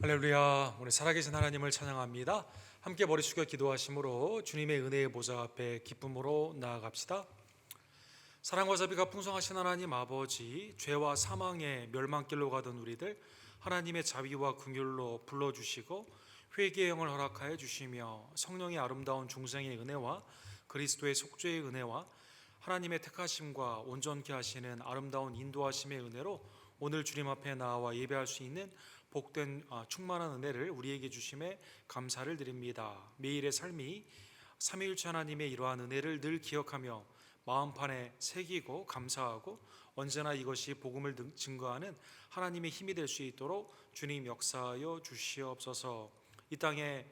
할렐루야. 우리 살아계신 하나님을 찬양합니다. 함께 머리 숙여 기도하심으로 주님의 은혜의 보좌 앞에 기쁨으로 나아갑시다. 사랑과 자비가 풍성하신 하나님 아버지, 죄와 사망의 멸망길로 가던 우리들 하나님의 자비와 긍휼로 불러주시고 회개의 영을 허락하여 주시며 성령의 아름다운 중생의 은혜와 그리스도의 속죄의 은혜와 하나님의 택하심과 온전케 하시는 아름다운 인도하심의 은혜로 오늘 주님 앞에 나와 예배할 수 있는 복된 충만한 은혜를 우리에게 주심에 감사를 드립니다. 매일의 삶이 삼위일체 하나님의 이러한 은혜를 늘 기억하며 마음판에 새기고 감사하고 언제나 이것이 복음을 증거하는 하나님의 힘이 될 수 있도록 주님 역사하여 주시옵소서. 이 땅에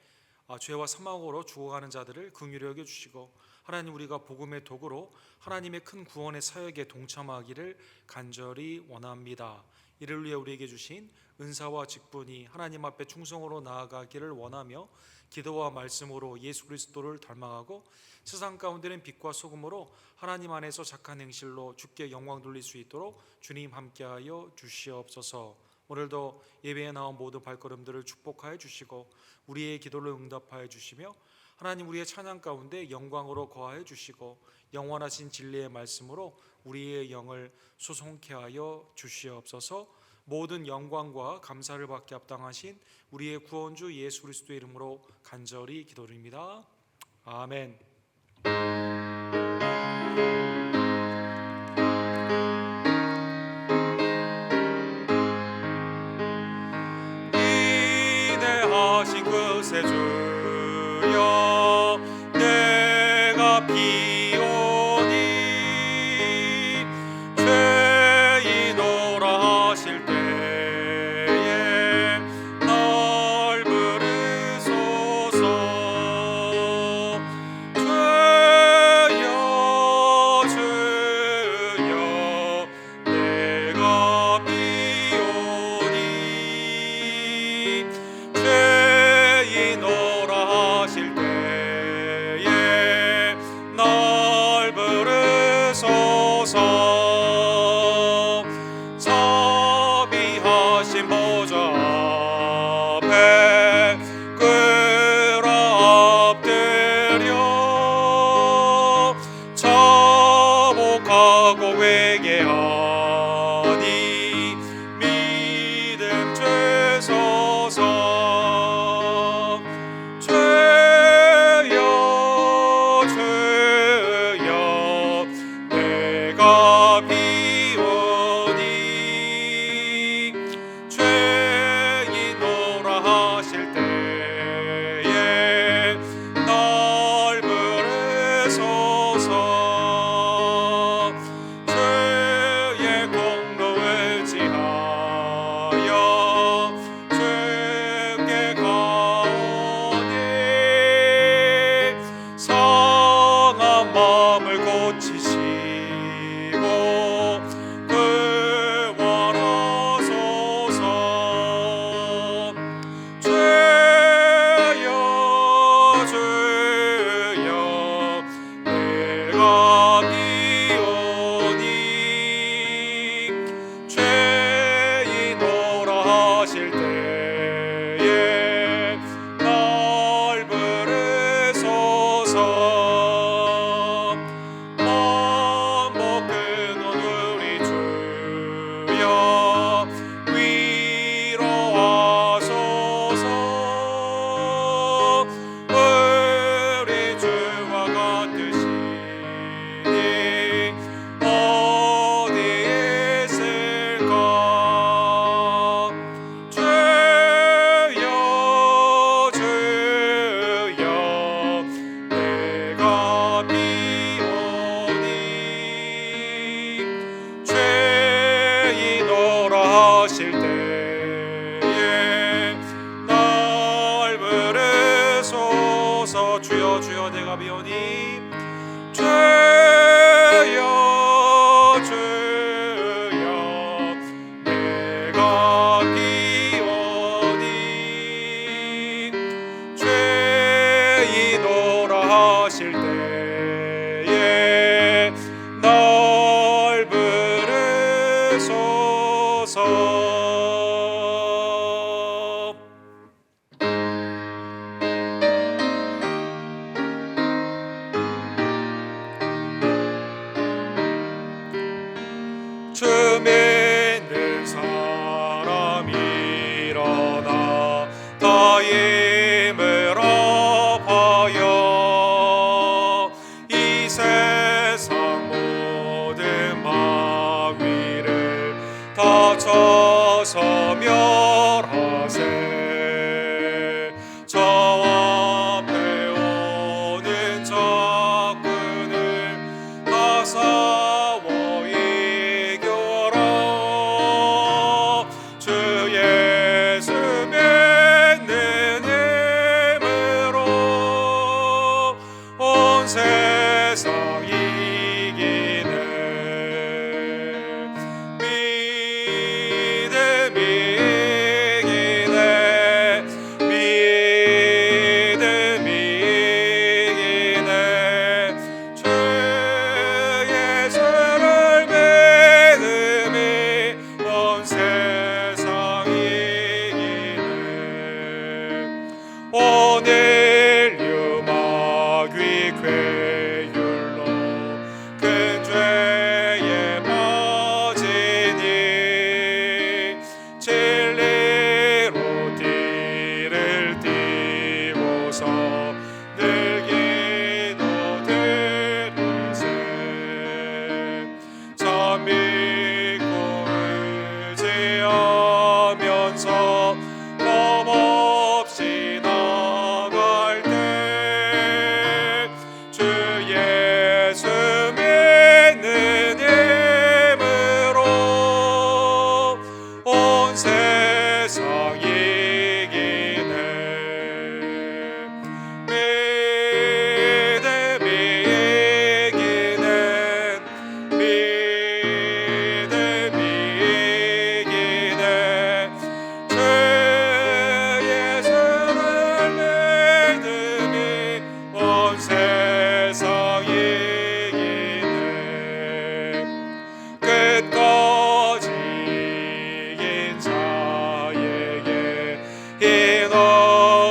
죄와 사망으로 죽어가는 자들을 긍휼히 여겨 주시고 하나님, 우리가 복음의 도구로 하나님의 큰 구원의 사역에 동참하기를 간절히 원합니다. 이를 위해 우리에게 주신 은사와 직분이 하나님 앞에 충성으로 나아가기를 원하며 기도와 말씀으로 예수 그리스도를 닮아가고 세상 가운데는 빛과 소금으로 하나님 안에서 착한 행실로 주께 영광 돌릴 수 있도록 주님 함께하여 주시옵소서. 오늘도 예배에 나온 모든 발걸음들을 축복하여 주시고 우리의 기도를 응답하여 주시며 하나님, 우리의 찬양 가운데 영광으로 거하여 주시고 영원하신 진리의 말씀으로 우리의 영을 소송케 하여 주시옵소서. 모든 영광과 감사를 받게 합당하신 우리의 구원주 예수 그리스도의 이름으로 간절히 기도드립니다. 아멘. 위대하신 그새 주여, 내가 비오니 죄인오라 하실 때에 날 부르소서. 주여 주여 내가 비오니 죄인오라 하실 때에 날 부르소서. 자비하신 보좌 앞에 꿇어 엎드려 자복하고 회개하니 믿음 주소서. 주여 주여 내가 비오니 죄인오라 하실 때에 날 부르소서. 주의 공로를 지하여 주께 가오니 상한 마음을 고치시고 구원하소서. 주여 주여 내가 비오니 죄인오라 하실 때에 날 부르소서. 반복 끊은 우리 주여 위로하소서. 우리 주와 같으시니 어디에 있을까. 주여 주여 내가 비오니 죄인오라 하실 때에 날 부르소서. 주여 주여 내가 비오니 주여 주여 내가 비오니 죄인오라 하실 때에 날 부르소서.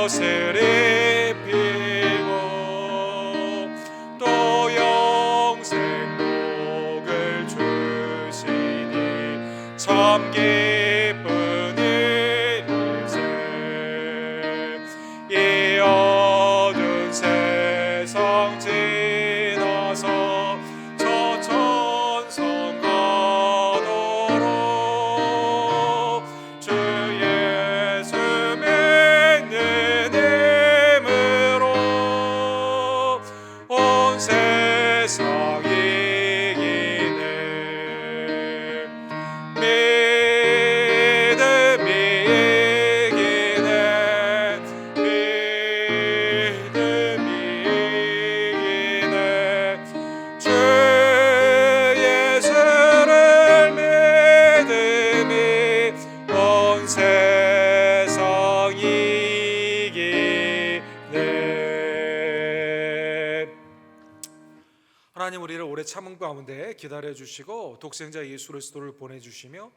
옷을 입히고 또 영생 복을 주시니 참 기쁜 일일세. 이 어두운 세상 지나서 저 천성 가도록 주 예수 믿는 힘으로 온 세상 이기네. 믿음이 이기네. 믿음이 이기네. 주 예수를 믿음이 온 세상 이기네. 하나님, 우리를 오래 참은 가운데 기다려주시고 독생자 예수 그리스도를 보내주시며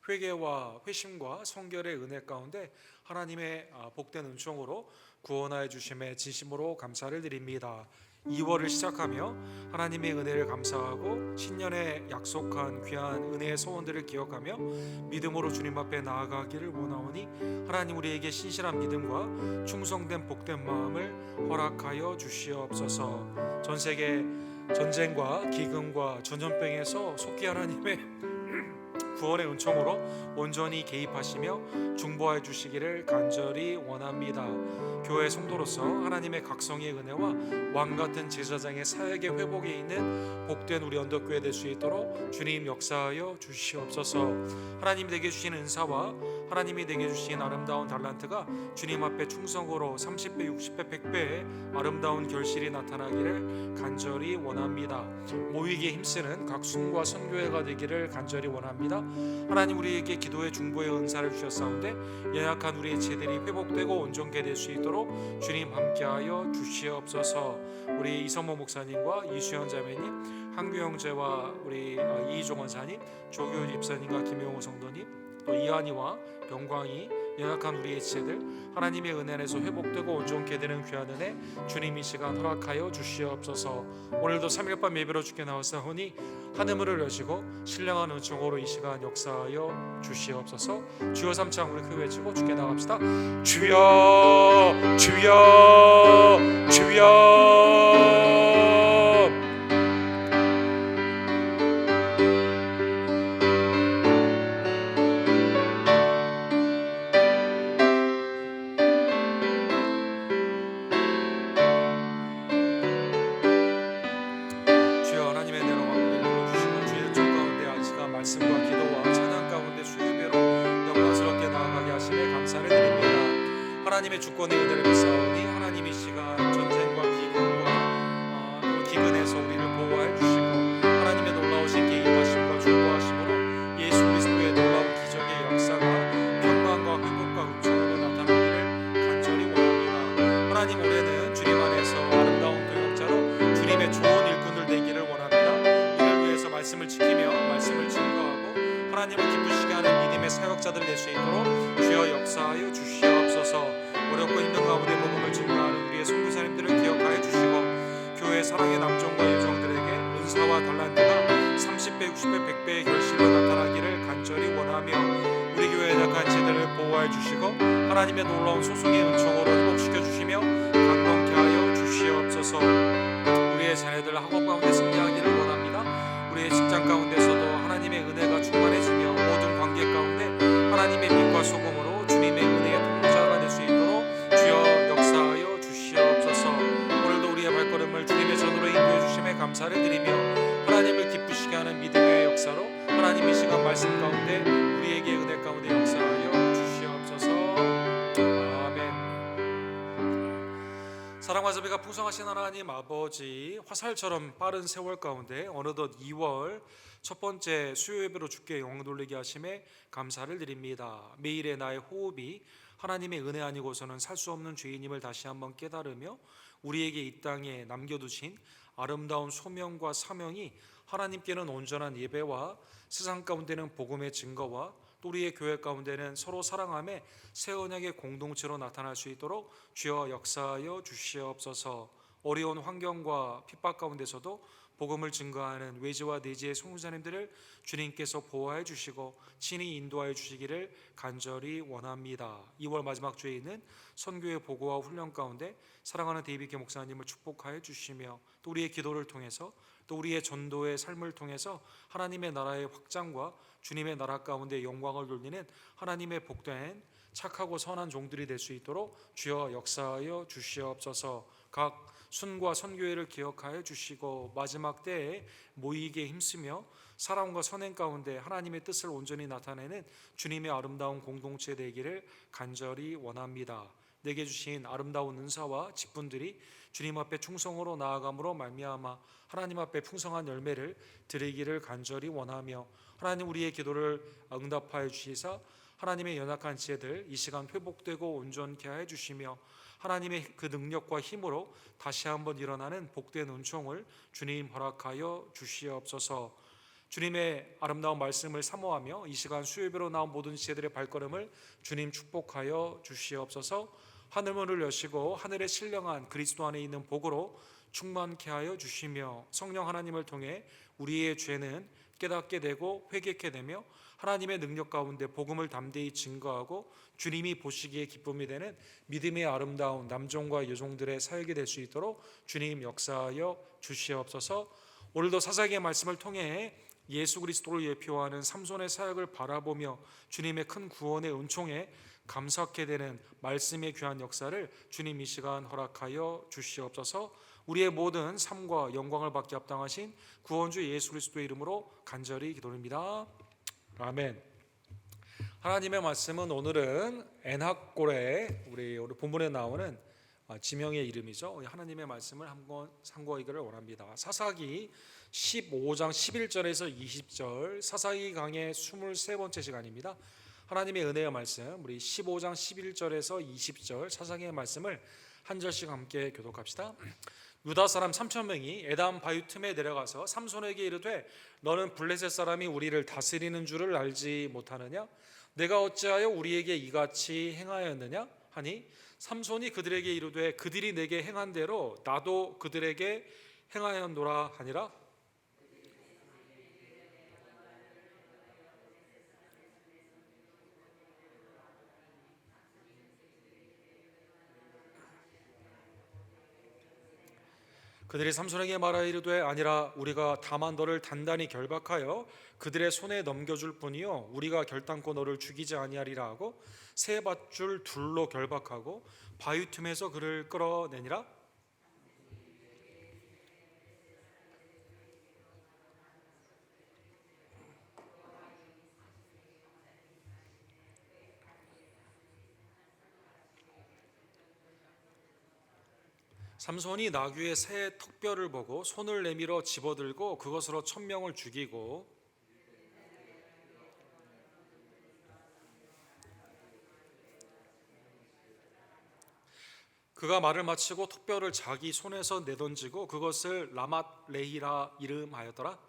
회개와 회심과 성결의 은혜 가운데 하나님의 복된 은총으로 구원하여 주심에 진심으로 감사를 드립니다. 2월을 시작하며 하나님의 은혜를 감사하고 신년에 약속한 귀한 은혜의 소원들을 기억하며 믿음으로 주님 앞에 나아가기를 원하오니 하나님, 우리에게 신실한 믿음과 충성된 복된 마음을 허락하여 주시옵소서. 전세계 전쟁과 기근과 전염병에서 속히 하나님의 구원의 은총으로 온전히 개입하시며 중보해 주시기를 간절히 원합니다. 교회 성도로서 하나님의 각성의 은혜와 왕같은 제사장의 사역의 회복에 있는 복된 우리 언덕교회 될 수 있도록 주님 역사하여 주시옵소서. 하나님 내게 주신 은사와 하나님이 내게 주신 아름다운 달란트가 주님 앞에 충성으로 30배, 60배, 100배의 아름다운 결실이 나타나기를 간절히 원합니다. 모이기에 힘쓰는 각 순과 선교회가 되기를 간절히 원합니다. 하나님, 우리에게 기도의 중보의 은사를 주셨사온데 연약한 우리의 죄들이 회복되고 온전케 될 수 있도록 주님 함께하여 주시옵소서. 우리 이성모 목사님과 이수연 자매님, 한규 형제와 우리 이희종 원사님, 조규 집사님과 김용호 성도님, 또 이한이와 병광이 연약한 우리의 지체들 하나님의 은혜 안에서 회복되고 온전케 되는 귀한 은혜 주님 이 시간 허락하여 주시옵소서. 오늘도 3일밤 예배로 주께 나왔사오니 하늘문을 여시고 신령한 은총으로 이 시간 역사하여 주시옵소서. 주여 삼창 우리 크게 외치고 주께 나갑시다. 주여 주여 주여. 말씀과 기도와 찬양 가운데 수요배로 영광스럽게 나아가게 하심에 감사를 드립니다. 하나님의 주권의 은혜를 믿사오니 하나님이 시간 전쟁과 기근과 또 기근에서 우리를 보호해 주시고 하나님의 놀라우신 개입하심과 중보하심으로 예수 그리스도의 놀라운 기적의 역사가 평강과 회복과 은총으로 나타나기를 간절히 원합니다. 하나님, 올해는 주님 안에서 아름다운 도역자로 주님의 좋은 일꾼들 되기를 원합니다. 이를 위해서 말씀을 지키며 말씀을 증거하고 하나님을 기쁘시게 하는 믿음의 사역자들 될 수 있도록 주여 역사하여 주시옵소서. 어렵고 힘든 가운데 복음을 증거하는 우리의 선교사님들을 기억하여 주시고 교회 사랑의 남종과 여종들에게 은사와 달란트가 30배, 60배, 100배의 결실로 나타나기를 간절히 원하며 우리 교회의 약한 제들을 보호하여 주시고 하나님의 놀라운 소송의 은총으로 회복시켜 주시며 강건케 하여 주시옵소서. 우리의 자녀들 학업 가운데 승리하기를 원합니다. 우리의 직장 가운데서도 하나님의 은혜가 충만해지며 모든 관계 가운데 하나님의 빛과 소금으로 주님의 은혜의 통로자가 될 수 있도록 주여 역사하여 주시옵소서. 오늘도 우리의 발걸음을 주님의 전으로 인도해 주심에 감사를 드리며 하나님을 기쁘시게 하는 믿음의 역사로 하나님의 시간 말씀 가운데 우리에게 은혜 가운데 역사하여 주시옵소서. 아멘. 사랑과 자비가 풍성하신 하나님 아버지, 화살처럼 빠른 세월 가운데 어느덧 2월 첫 번째 수요 예배로 주께 영광 돌리게 하심에 감사를 드립니다. 매일의 나의 호흡이 하나님의 은혜 아니고서는 살 수 없는 죄인임을 다시 한번 깨달으며 우리에게 이 땅에 남겨두신 아름다운 소명과 사명이 하나님께는 온전한 예배와 세상 가운데는 복음의 증거와 또 우리의 교회 가운데는 서로 사랑함에 새 언약의 공동체로 나타날 수 있도록 주여 역사하여 주시옵소서. 어려운 환경과 핍박 가운데서도 복음을 증거하는 외지와 내지의 선교사님들을 주님께서 보호해 주시고 친히 인도하여 주시기를 간절히 원합니다. 2월 마지막 주에 있는 선교의 보고와 훈련 가운데 사랑하는 데이비드 목사님을 축복하여 주시며 또 우리의 기도를 통해서 또 우리의 전도의 삶을 통해서 하나님의 나라의 확장과 주님의 나라 가운데 영광을 돌리는 하나님의 복된 착하고 선한 종들이 될 수 있도록 주여 역사하여 주시옵소서. 각 순과 선교회를 기억하여 주시고 마지막 때에 모이기에 힘쓰며 사랑과 선행 가운데 하나님의 뜻을 온전히 나타내는 주님의 아름다운 공동체 되기를 간절히 원합니다. 내게 주신 아름다운 은사와 직분들이 주님 앞에 충성으로 나아감으로 말미암아 하나님 앞에 풍성한 열매를 드리기를 간절히 원하며 하나님 우리의 기도를 응답하여 주시사 하나님의 연약한 지혜들 이 시간 회복되고 온전케 하여 주시며 하나님의 그 능력과 힘으로 다시 한번 일어나는 복된 은총을 주님 허락하여 주시옵소서. 주님의 아름다운 말씀을 사모하며 이 시간 수요예배로 나온 모든 지혜들의 발걸음을 주님 축복하여 주시옵소서. 하늘문을 여시고 하늘에 신령한 그리스도 안에 있는 복으로 충만케 하여 주시며 성령 하나님을 통해 우리의 죄는 깨닫게 되고 회개케 되며 하나님의 능력 가운데 복음을 담대히 증거하고 주님이 보시기에 기쁨이 되는 믿음의 아름다운 남종과 여종들의 사역이 될 수 있도록 주님 역사하여 주시옵소서. 오늘도 사사기의 말씀을 통해 예수 그리스도를 예표하는 삼손의 사역을 바라보며 주님의 큰 구원의 은총에 감사하게 되는 말씀의 귀한 역사를 주님 이 시간 허락하여 주시옵소서. 우리의 모든 삶과 영광을 받게 합당하신 구원주 예수 그리스도의 이름으로 간절히 기도드립니다. 아멘. 하나님의 말씀은 오늘은 엔학골에 우리 본문에 나오는 지명의 이름이죠. 하나님의 말씀을 한번 상고하기를 원합니다. 사사기 15장 11절에서 20절 사사기 강의 23번째 시간입니다. 하나님의 은혜의 말씀 우리 15장 11절에서 20절 사사기의 말씀을 한 절씩 함께 교독합시다. 유다 사람 3,000명이 에담 바위 틈에 내려가서 삼손에게 이르되 너는 블레셋 사람이 우리를 다스리는 줄을 알지 못하느냐? 내가 어찌하여 우리에게 이같이 행하였느냐? 하니 삼손이 그들에게 이르되 그들이 내게 행한 대로 나도 그들에게 행하였노라 하니라. 그들이 삼손에게 말하여 이르되 아니라 우리가 다만 너를 단단히 결박하여 그들의 손에 넘겨줄 뿐이요 우리가 결단코 너를 죽이지 아니하리라 하고 세 밧줄 둘로 결박하고 바위 틈에서 그를 끌어내니라. 삼손이 나귀의 새 턱뼈를 보고 손을 내밀어 집어들고 그것으로 1,000명을 죽이고 그가 말을 마치고 턱뼈를 자기 손에서 내던지고 그것을 라맛 레히라 이름하였더라.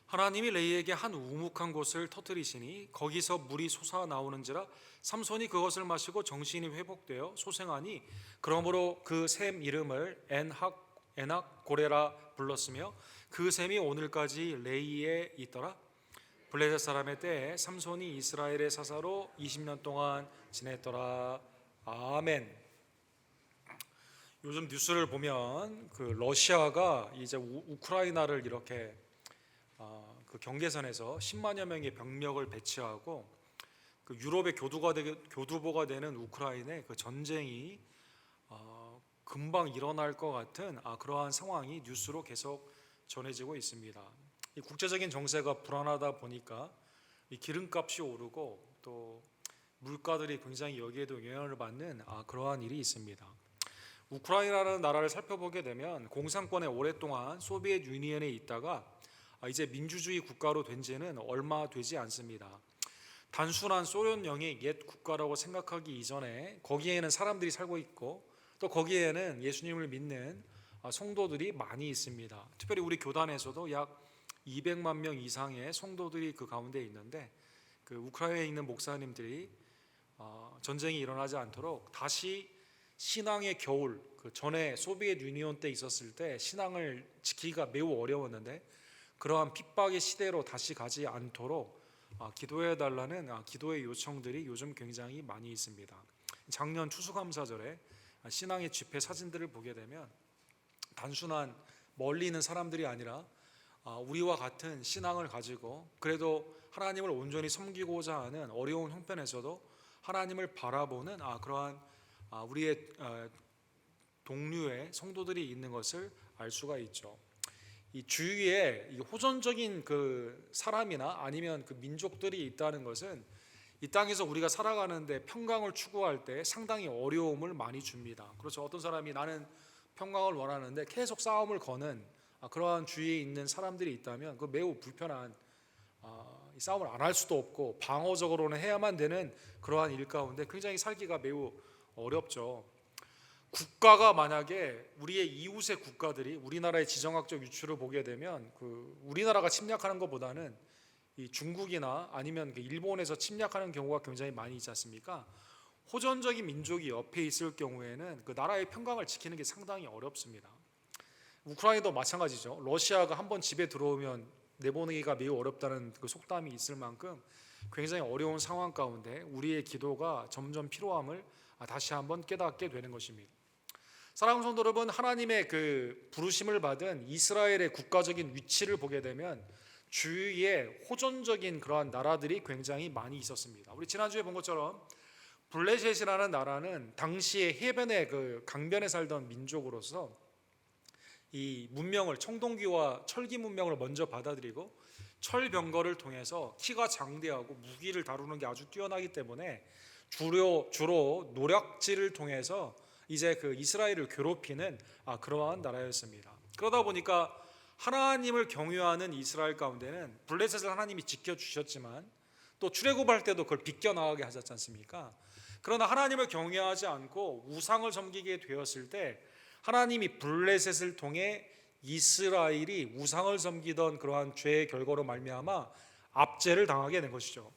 하나님이 레이에게 한 우묵한 곳을 터뜨리시니 거기서 물이 솟아 나오는지라 삼손이 그것을 마시고 정신이 회복되어 소생하니 그러므로 그 샘 이름을 엔학 고레라 불렀으며 그 샘이 오늘까지 레이에 있더라. 블레셋 사람의 때에 삼손이 이스라엘의 사사로 20년 동안 지냈더라. 아멘. 요즘 뉴스를 보면 그 러시아가 이제 우크라이나를 이렇게 그 경계선에서 10만여 명의 병력을 배치하고 그 유럽의 교두보가 되는 우크라이나의 그 전쟁이 금방 일어날 것 같은 그러한 상황이 뉴스로 계속 전해지고 있습니다. 이 국제적인 정세가 불안하다 보니까 이 기름값이 오르고 또 물가들이 굉장히 여기에도 영향을 받는 그러한 일이 있습니다. 우크라이나라는 나라를 살펴보게 되면 공산권에 오랫동안 소비에트 유니언에 있다가 이제 민주주의 국가로 된 지는 얼마 되지 않습니다. 단순한 소련령의 옛 국가라고 생각하기 이전에 거기에는 사람들이 살고 있고 또 거기에는 예수님을 믿는 성도들이 많이 있습니다. 특별히 우리 교단에서도 약 200만 명 이상의 성도들이 그 가운데 있는데, 그 우크라이나에 있는 목사님들이 전쟁이 일어나지 않도록 다시 신앙의 겨울, 그 전에 소비에트 유니온 때 있었을 때 신앙을 지키기가 매우 어려웠는데 그러한 핍박의 시대로 다시 가지 않도록 기도해 달라는 기도의 요청들이 요즘 굉장히 많이 있습니다. 작년 추수감사절에 신앙의 집회 사진들을 보게 되면 단순한 멀리 있는 사람들이 아니라 우리와 같은 신앙을 가지고 그래도 하나님을 온전히 섬기고자 하는 어려운 형편에서도 하나님을 바라보는 그러한 우리의 동료의 성도들이 있는 것을 알 수가 있죠. 이 주위에 호전적인 그 사람이나 아니면 그 민족들이 있다는 것은 이 땅에서 우리가 살아가는데 평강을 추구할 때 상당히 어려움을 많이 줍니다. 그렇죠. 어떤 사람이 나는 평강을 원하는데 계속 싸움을 거는 그러한 주위에 있는 사람들이 있다면 그 매우 불편한, 이 싸움을 안 할 수도 없고 방어적으로는 해야만 되는 그러한 일 가운데 굉장히 살기가 매우 어렵죠. 국가가 만약에 우리의 이웃의 국가들이 우리나라의 지정학적 위치를 보게 되면 그 우리나라가 침략하는 것보다는 이 중국이나 아니면 그 일본에서 침략하는 경우가 굉장히 많이 있지 않습니까? 호전적인 민족이 옆에 있을 경우에는 그 나라의 평강을 지키는 게 상당히 어렵습니다. 우크라이나도 마찬가지죠. 러시아가 한번 집에 들어오면 내보내기가 매우 어렵다는 그 속담이 있을 만큼 굉장히 어려운 상황 가운데 우리의 기도가 점점 필요함을 다시 한번 깨닫게 되는 것입니다. 사랑하는 성도 여러분, 하나님의 그 부르심을 받은 이스라엘의 국가적인 위치를 보게 되면 주위에 호전적인 그러한 나라들이 굉장히 많이 있었습니다. 우리 지난주에 본 것처럼 블레셋이라는 나라는 당시에 해변의 그 강변에 살던 민족으로서 이 문명을, 청동기와 철기 문명을 먼저 받아들이고 철병거를 통해서 키가 장대하고 무기를 다루는 게 아주 뛰어나기 때문에 주로 노략질을 통해서 이제 그 이스라엘을 괴롭히는 그러한 나라였습니다. 그러다 보니까 하나님을 경외하는 이스라엘 가운데는 블레셋을 하나님이 지켜주셨지만 또 출애굽할 때도 그걸 비껴나가게 하셨지 않습니까? 그러나 하나님을 경외하지 않고 우상을 섬기게 되었을 때 하나님이 블레셋을 통해 이스라엘이 우상을 섬기던 그러한 죄의 결과로 말미암아 압제를 당하게 된 것이죠.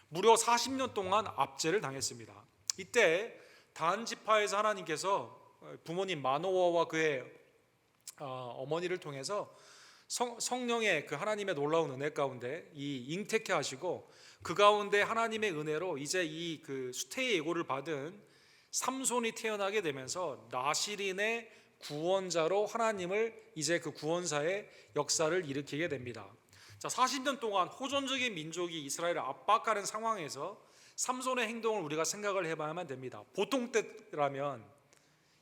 무려 40년 동안 압제를 당했습니다. 이때 단 지파에서 하나님께서 부모님 마노아와 그의 어머니를 통해서 성령의 그 하나님의 놀라운 은혜 가운데 이 잉태케 하시고 그 가운데 하나님의 은혜로 이제 이 그 수태의 예고를 받은 삼손이 태어나게 되면서 나실인의 구원자로 하나님을 이제 그 구원사의 역사를 일으키게 됩니다. 자, 40년 동안 호전적인 민족이 이스라엘을 압박하는 상황에서 삼손의 행동을 우리가 생각을 해봐야만 됩니다. 보통 때라면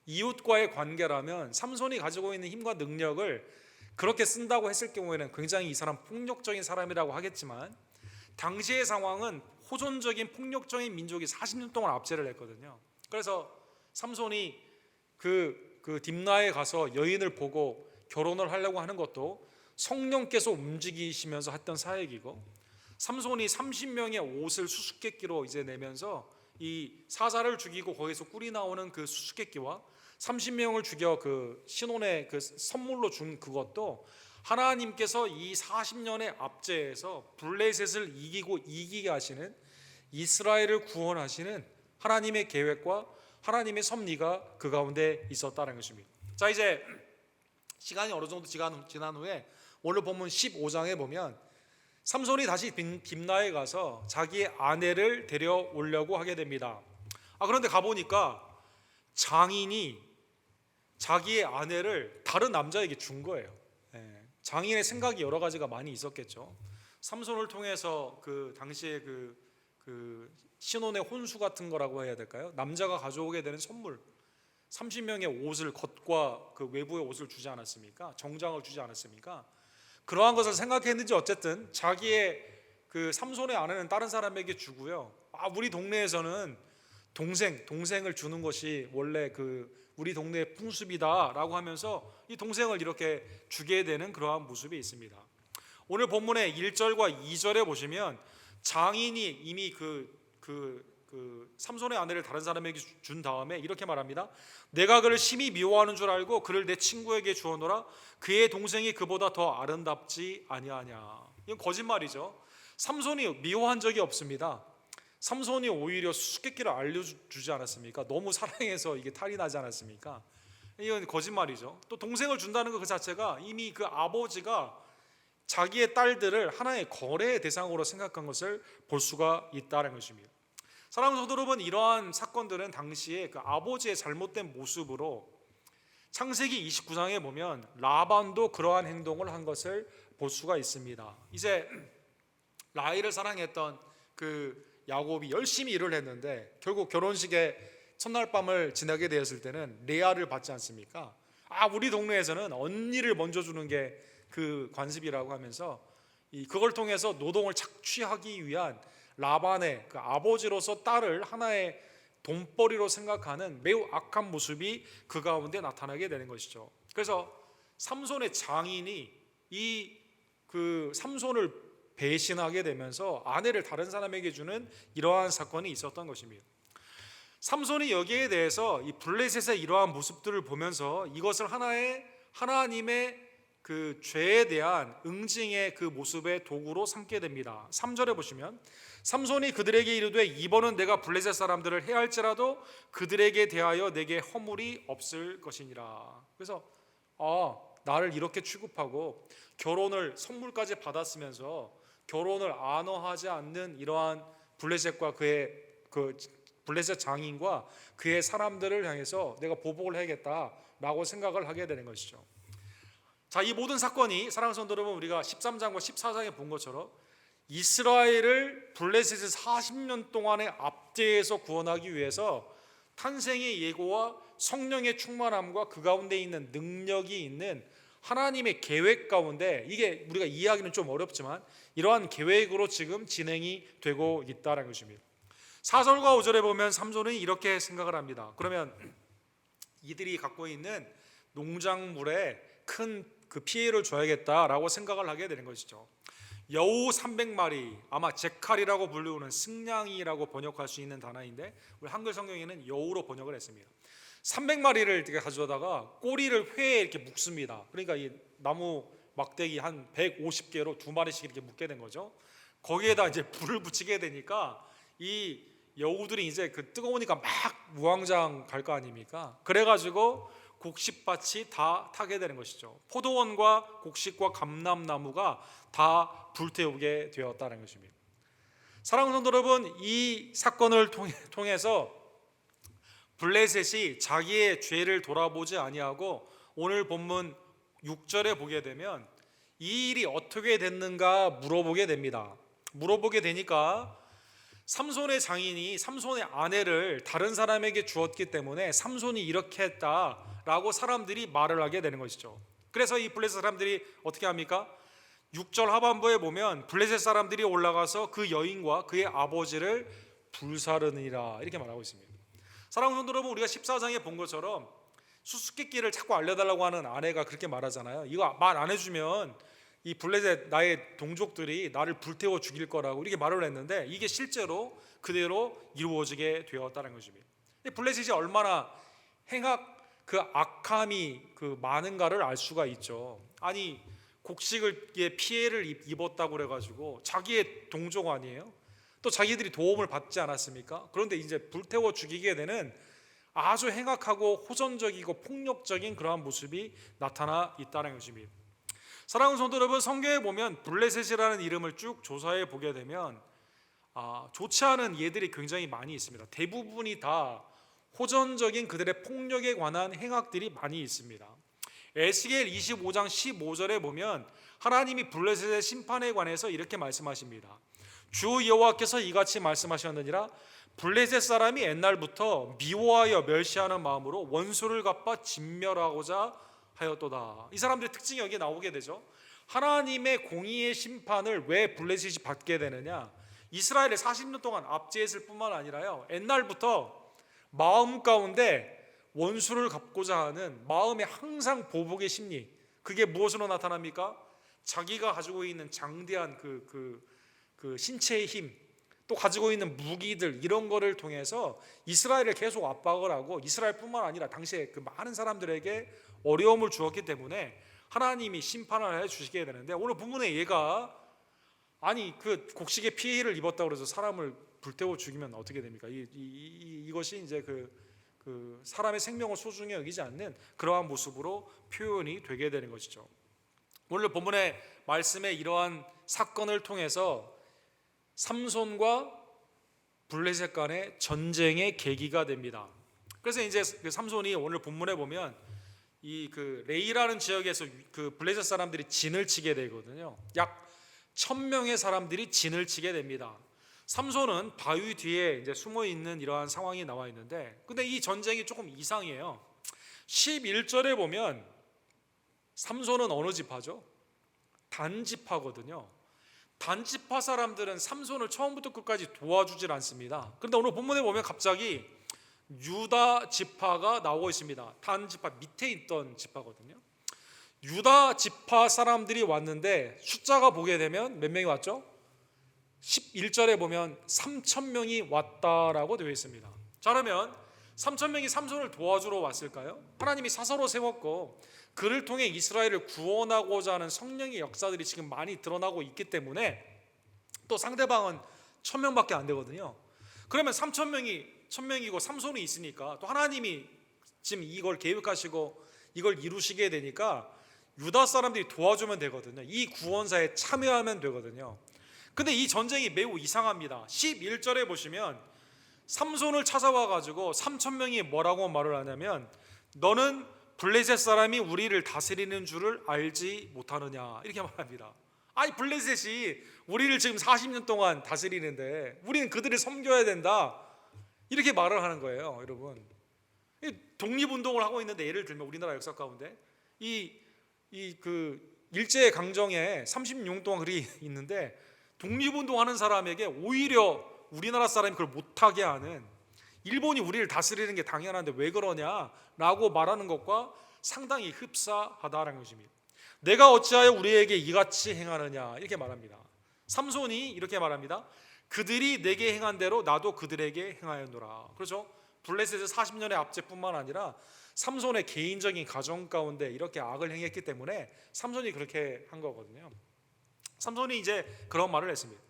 이웃과의 관계라면 삼손이 가지고 있는 힘과 능력을 그렇게 쓴다고 했을 경우에는 굉장히 이 사람 폭력적인 사람이라고 하겠지만 당시의 상황은 호전적인 폭력적인 민족이 40년 동안 압제를 했거든요. 그래서 삼손이 그 딥나에 가서 여인을 보고 결혼을 하려고 하는 것도 성령께서 움직이시면서 했던 사역이고, 삼손이 30명의 옷을 수수께끼로 이제 내면서 이 사자를 죽이고 거기서 꿀이 나오는 그 수수께끼와 30명을 죽여 그 신혼의 그 선물로 준 그것도 하나님께서 이 40년의 압제에서 블레셋을 이기게 하시는, 이스라엘을 구원하시는 하나님의 계획과 하나님의 섭리가 그 가운데 있었다는 것입니다. 자, 이제 시간이 어느 정도 지난 후에 오늘 본문 15장에 보면 삼손이 다시 딥나에 가서 자기의 아내를 데려오려고 하게 됩니다. 그런데 가보니까 장인이 자기의 아내를 다른 남자에게 준 거예요. 장인의 생각이 여러 가지가 많이 있었겠죠. 삼손을 통해서 그 당시에 그 신혼의 혼수 같은 거라고 해야 될까요? 남자가 가져오게 되는 선물, 30명의 옷을, 겉과 그 외부의 옷을 주지 않았습니까? 정장을 주지 않았습니까? 그러한 것을 생각했는지 어쨌든 자기의 그 삼손의 아내는 다른 사람에게 주고요. 우리 동네에서는 동생을 주는 것이 원래 그 우리 동네의 풍습이다라고 하면서 이 동생을 이렇게 주게 되는 그러한 모습이 있습니다. 오늘 본문의 1절과 2절에 보시면 장인이 이미 삼손의 아내를 다른 사람에게 준 다음에 이렇게 말합니다. 내가 그를 심히 미워하는 줄 알고 그를 내 친구에게 주어노라. 그의 동생이 그보다 더 아름답지 아니하냐. 이건 거짓말이죠. 삼손이 미워한 적이 없습니다. 삼손이 오히려 수수께끼를 알려주지 않았습니까? 너무 사랑해서 이게 탈이 나지 않았습니까? 이건 거짓말이죠. 또 동생을 준다는 것 그 자체가 이미 그 아버지가 자기의 딸들을 하나의 거래의 대상으로 생각한 것을 볼 수가 있다는 것입니다. 사랑하는 성도 여러분, 이러한 사건들은 당시에 그 아버지의 잘못된 모습으로 창세기 29장에 보면 라반도 그러한 행동을 한 것을 볼 수가 있습니다. 이제 라헬을 사랑했던 그 야곱이 열심히 일을 했는데 결국 결혼식에 첫날 밤을 지나게 되었을 때는 레아를 받지 않습니까? 우리 동네에서는 언니를 먼저 주는 게 그 관습이라고 하면서 그걸 통해서 노동을 착취하기 위한 라반의 그 아버지로서 딸을 하나의 돈벌이로 생각하는 매우 악한 모습이 그 가운데 나타나게 되는 것이죠. 그래서 삼손의 장인이 그 삼손을 배신하게 되면서 아내를 다른 사람에게 주는 이러한 사건이 있었던 것입니다. 삼손이 여기에 대해서 이 블레셋의 이러한 모습들을 보면서 이것을 하나님의 그 죄에 대한 응징의 그 모습의 도구로 삼게 됩니다. 3절에 보시면 삼손이 그들에게 이르되 이번은 내가 블레셋 사람들을 해할지라도 그들에게 대하여 내게 허물이 없을 것이니라. 그래서 나를 이렇게 취급하고 결혼을 선물까지 받았으면서 결혼을 안어하지 않는 이러한 블레셋과 그의 블레셋 장인과 그의 사람들을 향해서 내가 보복을 해야겠다라고 생각을 하게 되는 것이죠. 자, 이 모든 사건이 사랑하는 성도 여러분, 우리가 13장과 14장에 본 것처럼 이스라엘을 블레셋의 40년 동안의 압제에서 구원하기 위해서 탄생의 예고와 성령의 충만함과 그 가운데 있는 능력이 있는 하나님의 계획 가운데, 이게 우리가 이해하기는 좀 어렵지만 이러한 계획으로 지금 진행이 되고 있다는 것입니다. 4절과 5절에 보면 삼손이 이렇게 생각을 합니다. 그러면 이들이 갖고 있는 농작물에 큰 그 피해를 줘야겠다라고 생각을 하게 되는 것이죠. 여우 300마리, 아마 제칼이라고 부르는 승냥이라고 번역할 수 있는 단어인데 우리 한글 성경에는 여우로 번역을 했습니다. 300마리를 이렇게 가져다가 꼬리를 회에 이렇게 묶습니다. 그러니까 이 나무 막대기 한 150개로 2마리씩 이렇게 묶게 된 거죠. 거기에다 이제 불을 붙이게 되니까 이 여우들이 이제 그 뜨거우니까 막 무왕장 갈 거 아닙니까? 그래가지고 곡식밭이 다 타게 되는 것이죠. 포도원과 곡식과 감람나무가 다 불태우게 되었다는 것입니다. 사랑하는 성도 여러분, 이 사건을 통해서 블레셋이 자기의 죄를 돌아보지 아니하고 오늘 본문 6절에 보게 되면 이 일이 어떻게 됐는가 물어보게 됩니다. 물어보게 되니까 삼손의 장인이 삼손의 아내를 다른 사람에게 주었기 때문에 삼손이 이렇게 했다라고 사람들이 말을 하게 되는 것이죠. 그래서 이 블레셋 사람들이 어떻게 합니까? 6절 하반부에 보면 블레셋 사람들이 올라가서 그 여인과 그의 아버지를 불사르니라 이렇게 말하고 있습니다. 사랑하는 성도 여러분, 우리가 14장에 본 것처럼 수수께끼를 자꾸 알려달라고 하는 아내가 그렇게 말하잖아요. 이거 말 안 해주면 이 블레셋 나의 동족들이 나를 불태워 죽일 거라고 이렇게 말을 했는데 이게 실제로 그대로 이루어지게 되었다는 것입니다. 블레셋이 얼마나 그 악함이 그 많은가를 알 수가 있죠. 아니 곡식을 피해를 입었다고 그래가지고 자기의 동족 아니에요? 또 자기들이 도움을 받지 않았습니까? 그런데 이제 불태워 죽이게 되는 아주 행악하고 호전적이고 폭력적인 그러한 모습이 나타나 있다는 것입니다. 사랑하는 성도 여러분, 성경에 보면 블레셋이라는 이름을 쭉 조사해 보게 되면 좋지 않은 예들이 굉장히 많이 있습니다. 대부분이 다 호전적인 그들의 폭력에 관한 행악들이 많이 있습니다. 에스겔 25장 15절에 보면 하나님이 블레셋의 심판에 관해서 이렇게 말씀하십니다. 주 여호와께서 이같이 말씀하셨느니라. 블레셋 사람이 옛날부터 미워하여 멸시하는 마음으로 원수를 갚아 진멸하고자 하였도다. 이 사람들의 특징이 여기에 나오게 되죠. 하나님의 공의의 심판을 왜 블레셋이 받게 되느냐? 이스라엘을 40년 동안 압제했을 뿐만 아니라요, 옛날부터 마음 가운데 원수를 갚고자 하는 마음에 항상 보복의 심리, 그게 무엇으로 나타납니까? 자기가 가지고 있는 장대한 그 신체의 힘, 또 가지고 있는 무기들, 이런 거를 통해서 이스라엘을 계속 압박을 하고, 이스라엘뿐만 아니라 당시에 그 많은 사람들에게 어려움을 주었기 때문에 하나님이 심판을 해 주시게 되는데, 오늘 본문에 얘가 아니 그 곡식에 피해를 입었다고 해서 사람을 불태워 죽이면 어떻게 됩니까? 이것이 이제 그 사람의 생명을 소중히 여기지 않는 그러한 모습으로 표현이 되게 되는 것이죠. 오늘 본문의 말씀에 이러한 사건을 통해서 삼손과 블레셋 간의 전쟁의 계기가 됩니다. 그래서 이제 그 삼손이 오늘 본문에 보면 이 그 레이라는 지역에서 그 블레셋 사람들이 진을 치게 되거든요. 약 1000명의 사람들이 진을 치게 됩니다. 삼손은 바위 뒤에 이제 숨어 있는 이러한 상황이 나와 있는데, 근데 이 전쟁이 조금 이상해요. 11절에 보면 삼손은 어느 지파죠? 단지파거든요. 단지파 사람들은 삼손을 처음부터 끝까지 도와주질 않습니다. 그런데 오늘 본문에 보면 갑자기 유다 지파가 나오고 있습니다. 단지파 밑에 있던 지파거든요. 유다 지파 사람들이 왔는데 숫자가 보게 되면 몇 명이 왔죠? 11절에 보면 3,000명이 왔다라고 되어 있습니다. 자, 그러면 3,000명이 삼손을 도와주러 왔을까요? 하나님이 사사로 세웠고 그를 통해 이스라엘을 구원하고자 하는 성령의 역사들이 지금 많이 드러나고 있기 때문에, 또 상대방은 1,000명밖에 안 되거든요. 그러면 3,000명이고 삼손이 있으니까 또 하나님이 지금 이걸 계획하시고 이걸 이루시게 되니까 유다 사람들이 도와주면 되거든요. 이 구원사에 참여하면 되거든요. 근데 이 전쟁이 매우 이상합니다. 11절에 보시면 삼손을 찾아와 가지고 3,000명이 뭐라고 말을 하냐면, 너는 블레셋 사람이 우리를 다스리는 줄을 알지 못하느냐, 이렇게 말합니다. 아니 블레셋이 우리를 지금 40년 동안 다스리는데 우리는 그들을 섬겨야 된다, 이렇게 말을 하는 거예요. 여러분, 독립운동을 하고 있는데, 예를 들면 우리나라 역사 가운데 그 일제 강점기에 36년 동안 그리 있는데 독립운동하는 사람에게 오히려 우리나라 사람이 그걸 못하게 하는, 일본이 우리를 다스리는 게 당연한데 왜 그러냐라고 말하는 것과 상당히 흡사하다라는 것입니다. 내가 어찌하여 우리에게 이같이 행하느냐, 이렇게 말합니다. 삼손이 이렇게 말합니다. 그들이 내게 행한 대로 나도 그들에게 행하였노라. 그렇죠? 블레셋의 40년의 압제뿐만 아니라 삼손의 개인적인 가정 가운데 이렇게 악을 행했기 때문에 삼손이 그렇게 한 거거든요. 삼손이 이제 그런 말을 했습니다.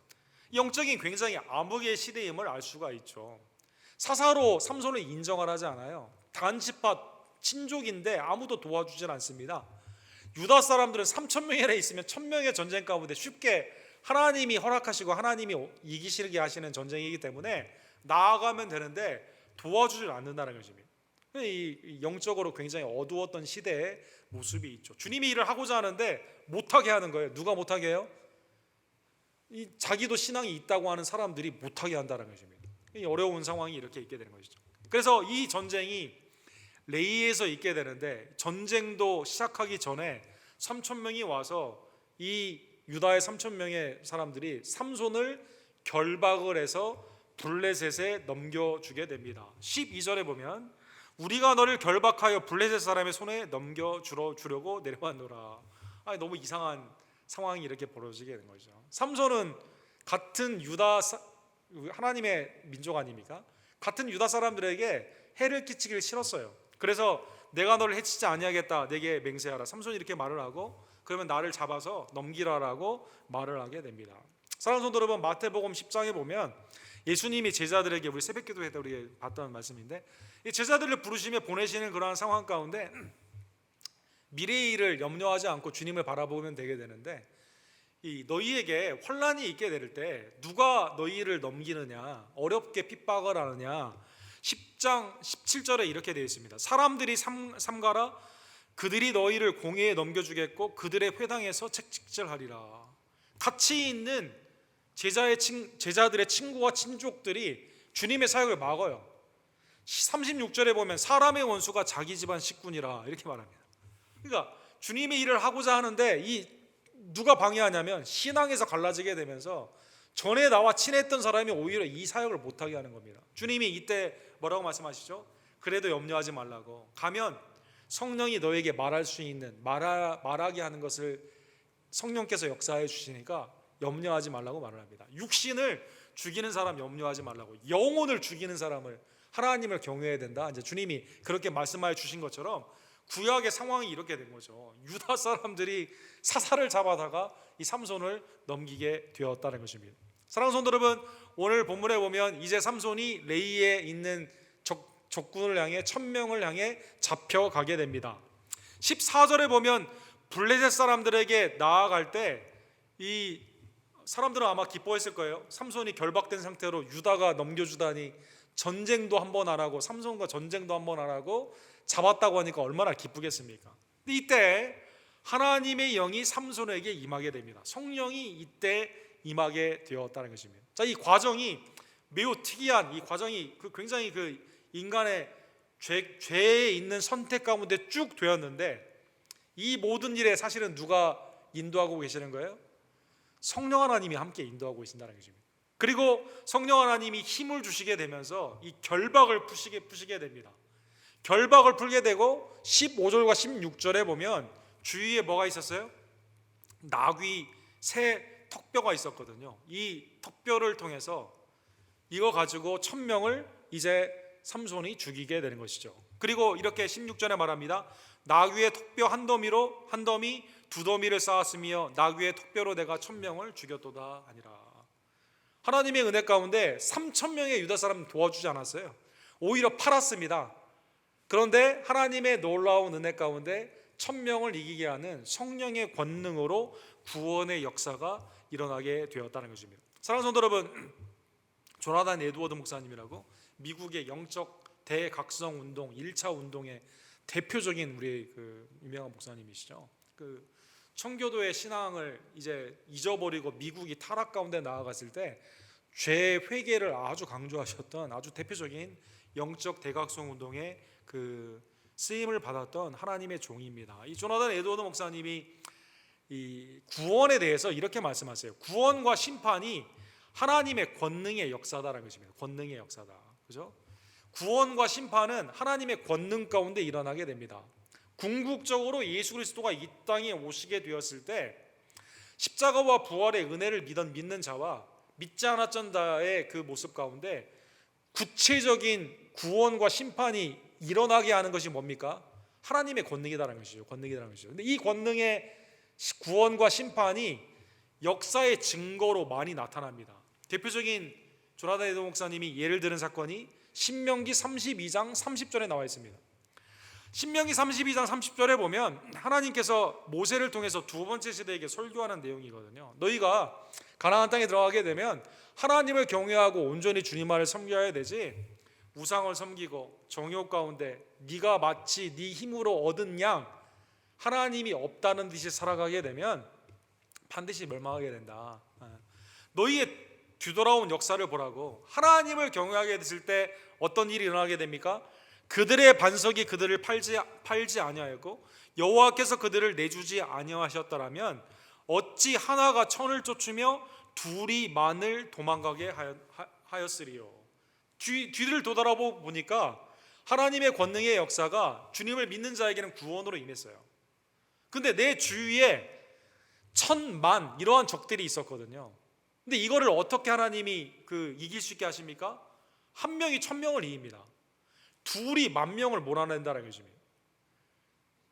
영적인 굉장히 암흑의 시대임을 알 수가 있죠. 사사로 삼손을 인정을 하지 않아요. 단지파 친족인데 아무도 도와주질 않습니다. 유다 사람들은 3,000명이나 있으면 1,000명의 전쟁 가운데 쉽게 하나님이 허락하시고 하나님이 이기시게 하시는 전쟁이기 때문에 나아가면 되는데 도와주질 않는다는 것입니다. 이 영적으로 굉장히 어두웠던 시대의 모습이 있죠. 주님이 일을 하고자 하는데 못하게 하는 거예요. 누가 못하게 해요? 자기도 신앙이 있다고 하는 사람들이 못하게 한다는 것입니다. 이 어려운 상황이 이렇게 있게 되는 것이죠. 그래서 이 전쟁이 레이에서 있게 되는데, 전쟁도 시작하기 전에 3,000명이 와서 이 유다의 3,000명의 사람들이 삼손을 결박을 해서 블레셋에 넘겨주게 됩니다. 12절에 보면 우리가 너를 결박하여 블레셋 사람의 손에 넘겨주려고 내려왔노라. 너무 이상한 상황이 이렇게 벌어지게 된 거죠. 삼손은 같은 유다 하나님의 민족 아닙니까? 같은 유다 사람들에게 해를 끼치기를 싫었어요. 그래서 내가 너를 해치지 아니하겠다, 내게 맹세하라. 삼손이 이렇게 말을 하고, 그러면 나를 잡아서 넘기라라고 말을 하게 됩니다. 사랑하는 성도 여러분, 마태복음 10장에 보면 예수님이 제자들에게, 우리 새벽기도회 때 우리 봤던 말씀인데, 이 제자들을 부르시며 보내시는 그러한 상황 가운데 미래의 일을 염려하지 않고 주님을 바라보면 되게 되는데, 이 너희에게 환난이 있게 될 때 누가 너희를 넘기느냐, 어렵게 핍박을 하느냐, 10장 17절에 이렇게 되어 있습니다. 사람들이 삼가라, 그들이 너희를 공회에 넘겨주겠고 그들의 회당에서 책찍질하리라. 같이 있는 제자들의 친구와 친족들이 주님의 사역을 막아요. 36절에 보면 사람의 원수가 자기 집안 식군이라, 이렇게 말합니다. 그러니까 주님의 일을 하고자 하는데 누가 방해하냐면 신앙에서 갈라지게 되면서 전에 나와 친했던 사람이 오히려 이 사역을 못하게 하는 겁니다. 주님이 이때 뭐라고 말씀하시죠? 그래도 염려하지 말라고. 가면 성령이 너에게 말할 수 있는 말하게 하는 것을 성령께서 역사해 주시니까 염려하지 말라고 말을 합니다. 육신을 죽이는 사람 염려하지 말라고, 영혼을 죽이는 사람을, 하나님을 경외해야 된다. 이제 주님이 그렇게 말씀하여 주신 것처럼 구약의 상황이 이렇게 된 거죠. 유다 사람들이 사사를 잡아다가 이 삼손을 넘기게 되었다는 것입니다. 사랑하는 성도 여러분, 오늘 본문에 보면 이제 삼손이 레이에 있는 적군을 향해, 천명을 향해 잡혀가게 됩니다. 14절에 보면 블레셋 사람들에게 나아갈 때 이 사람들은 아마 기뻐했을 거예요. 삼손이 결박된 상태로 유다가 넘겨주다니, 전쟁도 한번 안 하고, 삼손과 전쟁도 한번 안 하고 잡았다고 하니까 얼마나 기쁘겠습니까? 근데 이때 하나님의 영이 삼손에게 임하게 됩니다. 성령이 이때 임하게 되었다는 것입니다. 자, 이 과정이 매우 특이한, 이 과정이 굉장히 인간의 죄에 있는 선택 가운데 쭉 되었는데, 이 모든 일에 사실은 누가 인도하고 계시는 거예요? 성령 하나님이 함께 인도하고 계신다는 것입니다. 그리고 성령 하나님이 힘을 주시게 되면서 이 결박을 푸시게 됩니다. 결박을 풀게 되고 15절과 16절에 보면 주위에 뭐가 있었어요? 나귀 새 턱뼈가 있었거든요. 이 턱뼈를 통해서 이거 가지고 천명을 이제 삼손이 죽이게 되는 것이죠. 그리고 이렇게 16절에 말합니다. 나귀의 턱뼈 한 더미 두 더미를 쌓았으며 나귀의 턱뼈로 내가 천명을 죽였도다 하니라. 하나님의 은혜 가운데 3,000명의 유다 사람 도와주지 않았어요. 오히려 팔았습니다. 그런데 하나님의 놀라운 은혜 가운데 1,000명을 이기게 하는 성령의 권능으로 구원의 역사가 일어나게 되었다는 것입니다. 사랑하는 성도 여러분, 조나단 에드워드 목사님이라고 미국의 영적 대각성 운동 1차 운동의 대표적인 우리 유명한 목사님이시죠. 청교도의 신앙을 이제 잊어버리고 미국이 타락 가운데 나아갔을 때 죄 회개를 아주 강조하셨던 아주 대표적인 영적 대각성 운동의 쓰임을 받았던 하나님의 종입니다. 이 조나단 에드워드 목사님이 이 구원에 대해서 이렇게 말씀하세요. 구원과 심판이 하나님의 권능의 역사다라는 것입니다. 권능의 역사다. 그죠? 구원과 심판은 하나님의 권능 가운데 일어나게 됩니다. 궁극적으로 예수 그리스도가 이 땅에 오시게 되었을 때 십자가와 부활의 은혜를 믿는 자와 믿지 않았던 자의 그 모습 가운데 구체적인 구원과 심판이 일어나게 하는 것이 뭡니까? 하나님의 권능이라는 것이죠. 권능이라는 것이죠. 근데 이 권능의 구원과 심판이 역사의 증거로 많이 나타납니다. 대표적인 조나단 에드워드 목사님이 예를 들은 사건이 신명기 32장 30절에 나와 있습니다. 신명기 32장 30절에 보면 하나님께서 모세를 통해서 두 번째 세대에게 설교하는 내용이거든요. 너희가 가나안 땅에 들어가게 되면 하나님을 경외하고 온전히 주님만을 섬겨야 되지, 우상을 섬기고 정욕 가운데 네가 마치 네 힘으로 얻은 양 하나님이 없다는 듯이 살아가게 되면 반드시 멸망하게 된다. 너희의 뒤돌아온 역사를 보라고. 하나님을 경외하게 됐을 때 어떤 일이 일어나게 됩니까? 그들의 반석이 그들을 팔지 아니하였고 여호와께서 그들을 내주지 아니하셨더라면 어찌 하나가 천을 쫓으며 둘이 만을 도망가게 하였으리요. 뒤를 돌아보니까 하나님의 권능의 역사가 주님을 믿는 자에게는 구원으로 임했어요. 근데 내 주위에 1,000만 이러한 적들이 있었거든요. 근데 이거를 어떻게 하나님이 이길 수 있게 하십니까? 한 명이 1,000명을 이깁니다. 둘이 10,000명을 몰아낸다는 것입니다.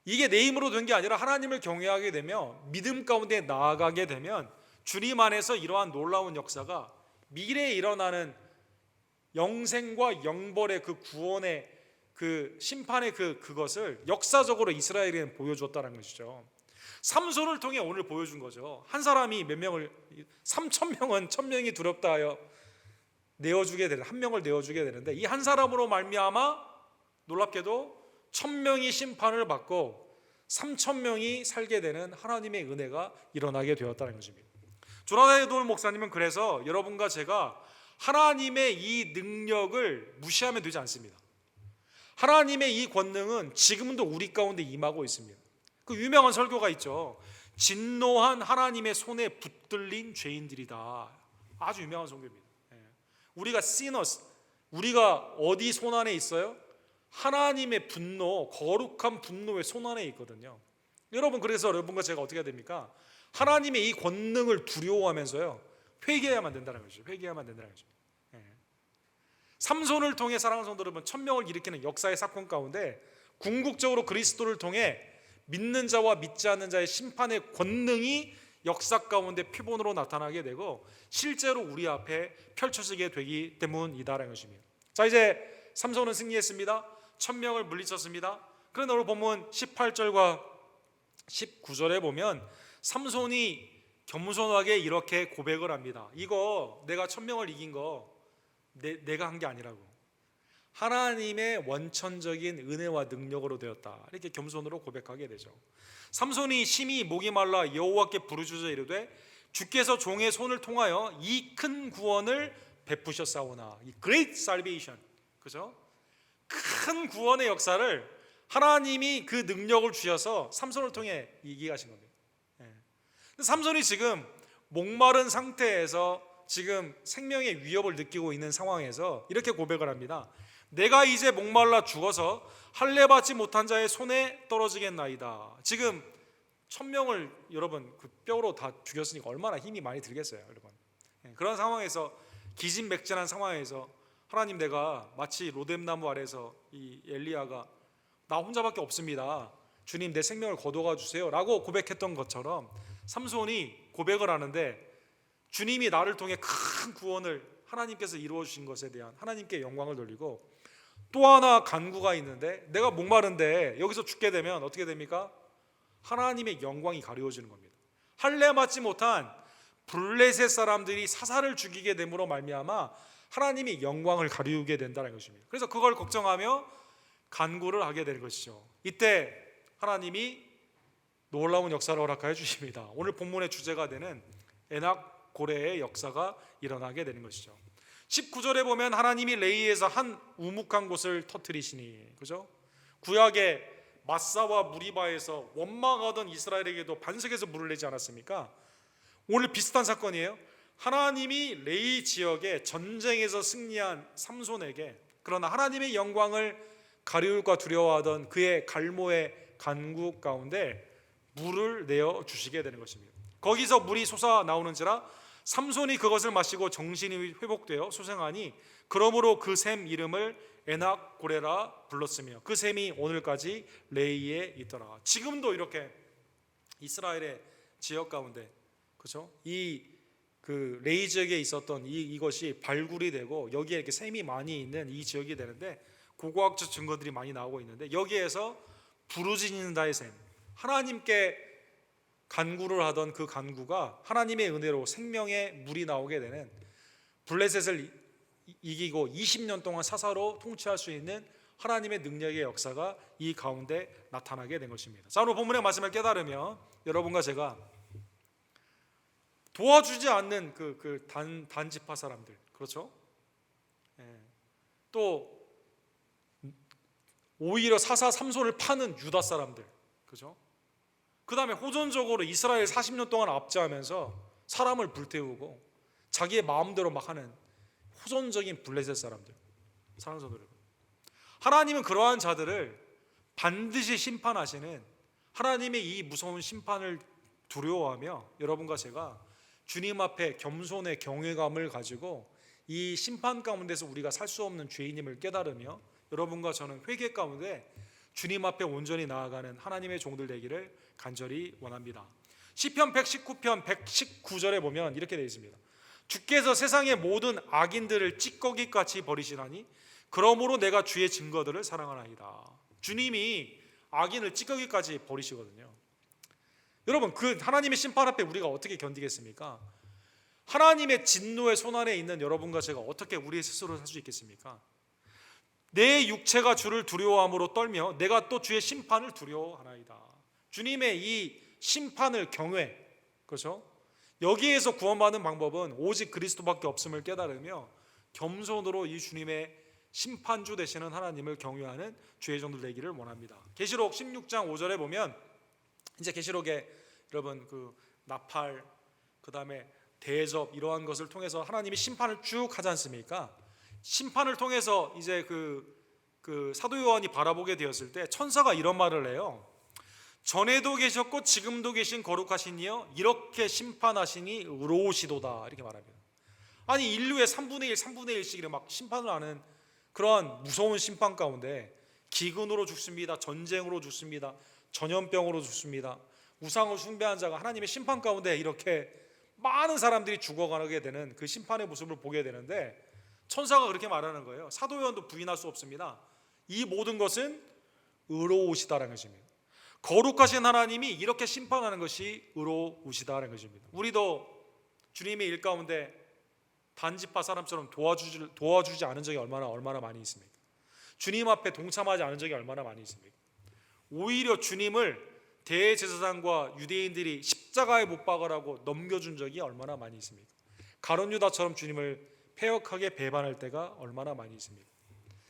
이게 내 힘으로 된 게 아니라 하나님을 경외하게 되며 믿음 가운데 나아가게 되면 주님 안에서 이러한 놀라운 역사가 미래에 일어나는 영생과 영벌의 구원의 심판의 그것을 역사적으로 이스라엘에는 보여줬다는 것이죠. 삼손을 통해 오늘 보여준 거죠. 한 사람이 몇 명을, 3,000명은 1,000명이 두렵다 하여 내어주게 되는, 한 명을 내어주게 되는데 이 한 사람으로 말미암아 놀랍게도 1,000명이 심판을 받고 3,000명이 살게 되는 하나님의 은혜가 일어나게 되었다는 것입니다. 조나단 에드워드 목사님은 그래서 여러분과 제가 하나님의 이 능력을 무시하면 되지 않습니다. 하나님의 이 권능은 지금도 우리 가운데 임하고 있습니다. 그 유명한 설교가 있죠. 진노한 하나님의 손에 붙들린 죄인들이다. 아주 유명한 설교입니다. 우리가 sinners, 우리가 어디 손 안에 있어요? 하나님의 분노, 거룩한 분노의 손 안에 있거든요. 여러분, 그래서 여러분과 제가 어떻게 해야 됩니까? 하나님의 이 권능을 두려워하면서요 회개해야만 된다는 거죠. 회개해야만 된다는 거죠. 예. 삼손을 통해 사랑하는 성도 여러분, 천명을 일으키는 역사의 사건 가운데 궁극적으로 그리스도를 통해 믿는 자와 믿지 않는 자의 심판의 권능이 역사 가운데 표본으로 나타나게 되고 실제로 우리 앞에 펼쳐지게 되기 때문이다라는 것입니다. 자, 이제 삼손은 승리했습니다. 천명을 물리쳤습니다. 그런데 오늘 본문 18절과 19절에 보면 삼손이 겸손하게 이렇게 고백을 합니다. 이거 내가 천명을 이긴 거 내가 한 게 아니라고, 하나님의 원천적인 은혜와 능력으로 되었다. 이렇게 겸손으로 고백하게 되죠. 삼손이 심히 목이 말라 여호와께 부르짖어 이르되 주께서 종의 손을 통하여 이 큰 구원을 베푸셨사오나, 이 great salvation, 그죠? 큰 구원의 역사를 하나님이 그 능력을 주셔서 삼손을 통해 이기게 하신 겁니다. 삼손이 지금 목마른 상태에서 지금 생명의 위협을 느끼고 있는 상황에서 이렇게 고백을 합니다. 내가 이제 목말라 죽어서 할례 받지 못한 자의 손에 떨어지겠나이다. 지금 천명을 여러분 그 뼈로 다 죽였으니까 얼마나 힘이 많이 들겠어요, 여러분. 그런 상황에서 기진맥진한 상황에서 하나님, 내가 마치 로뎀나무 아래서 이 엘리야가 나 혼자밖에 없습니다, 주님 내 생명을 거둬가 주세요 라고 고백했던 것처럼 삼손이 고백을 하는데 주님이 나를 통해 큰 구원을 하나님께서 이루어 주신 것에 대한 하나님께 영광을 돌리고, 또 하나 간구가 있는데 내가 목마른데 여기서 죽게 되면 어떻게 됩니까? 하나님의 영광이 가려워지는 겁니다. 할례 받지 못한 블레셋 사람들이 사사를 죽이게 됨으로 말미암아 하나님의 영광을 가리우게 된다는 것입니다. 그래서 그걸 걱정하며 간구를 하게 되는 것이죠. 이때 하나님이 놀라운 역사를 허락하여 주십니다. 오늘 본문의 주제가 되는 에낙 고레의 역사가 일어나게 되는 것이죠. 19절에 보면 하나님이 레이에서 한 우묵한 곳을 터뜨리시니, 그죠? 구약의 마사와 무리바에서 원망하던 이스라엘에게도 반석에서 물을 내지 않았습니까? 오늘 비슷한 사건이에요. 하나님이 레이 지역의 전쟁에서 승리한 삼손에게, 그러나 하나님의 영광을 가리울까 두려워하던 그의 갈모의 간구 가운데 물을 내어 주시게 되는 것입니다. 거기서 물이 솟아 나오는지라 삼손이 그것을 마시고 정신이 회복되어 소생하니 그러므로 그 샘 이름을 에낙 고레라 불렀으며 그 샘이 오늘까지 레이에 있더라. 지금도 이렇게 이스라엘의 지역 가운데, 그렇죠? 이 그 레이 지역에 있었던 이것이 발굴이 되고 여기에 이렇게 샘이 많이 있는 이 지역이 되는데 고고학적 증거들이 많이 나오고 있는데, 여기에서 부르짖는다의 샘, 하나님께 간구를 하던 그 간구가 하나님의 은혜로 생명의 물이 나오게 되는, 블레셋을 이기고 20년 동안 사사로 통치할 수 있는 하나님의 능력의 역사가 이 가운데 나타나게 된 것입니다. 자, 오늘 본문의 말씀을 깨달으며 여러분과 제가 도와주지 않는 단지파 사람들, 그렇죠? 또 오히려 사사 삼손을 파는 유다 사람들, 그죠? 그 다음에 호전적으로 이스라엘 40년 동안 압제하면서 사람을 불태우고 자기의 마음대로 막 하는 호전적인 블레셋 사람들, 사랑하는 성도 여러분, 하나님은 그러한 자들을 반드시 심판하시는 하나님의 이 무서운 심판을 두려워하며 여러분과 제가 주님 앞에 겸손의 경외감을 가지고 이 심판 가운데서 우리가 살 수 없는 죄인임을 깨달으며 여러분과 저는 회개 가운데 주님 앞에 온전히 나아가는 하나님의 종들 되기를 간절히 원합니다. 시편 119편 119절에 보면 이렇게 되어 있습니다. 주께서 세상의 모든 악인들을 찌꺼기같이 버리시나니 그러므로 내가 주의 증거들을 사랑하나이다. 주님이 악인을 찌꺼기까지 버리시거든요. 여러분, 그 하나님의 심판 앞에 우리가 어떻게 견디겠습니까? 하나님의 진노의 손안에 있는 여러분과 제가 어떻게 우리 스스로 살 수 있겠습니까? 내 육체가 주를 두려워함으로 떨며 내가 또 주의 심판을 두려워하나이다. 주님의 이 심판을 경외, 그렇죠? 여기에서 구원받는 방법은 오직 그리스도밖에 없음을 깨달으며 겸손으로 이 주님의 심판주 되시는 하나님을 경외하는 주의 종들 되기를 원합니다. 계시록 16장 5절에 보면 이제 계시록에 여러분 그 나팔, 그 다음에 대접, 이러한 것을 통해서 하나님이 심판을 쭉 하지 않습니까? 심판을 통해서 이제 그 사도 요한이 바라보게 되었을 때 천사가 이런 말을 해요. 전에도 계셨고 지금도 계신 거룩하신 이여 이렇게 심판하시니 의로우시도다 이렇게 말합니다. 아니 인류의 3분의 1, 3분의 1씩 막 심판을 하는 그러한 무서운 심판 가운데 기근으로 죽습니다. 전쟁으로 죽습니다. 전염병으로 죽습니다. 우상을 숭배한 자가 하나님의 심판 가운데 이렇게 많은 사람들이 죽어가게 되는 그 심판의 모습을 보게 되는데 천사가 그렇게 말하는 거예요. 사도 요한도 부인할 수 없습니다. 이 모든 것은 의로우시다라는 것입니다. 거룩하신 하나님이 이렇게 심판하는 것이 의로우시다라는 것입니다. 우리도 주님의 일 가운데 단지파 사람처럼 도와주지 않은 적이 얼마나 많이 있습니까? 주님 앞에 동참하지 않은 적이 얼마나 많이 있습니까? 오히려 주님을 대제사장과 유대인들이 십자가에 못 박으라고 넘겨준 적이 얼마나 많이 있습니까? 가룟 유다처럼 주님을 패역하게 배반할 때가 얼마나 많이 있습니까?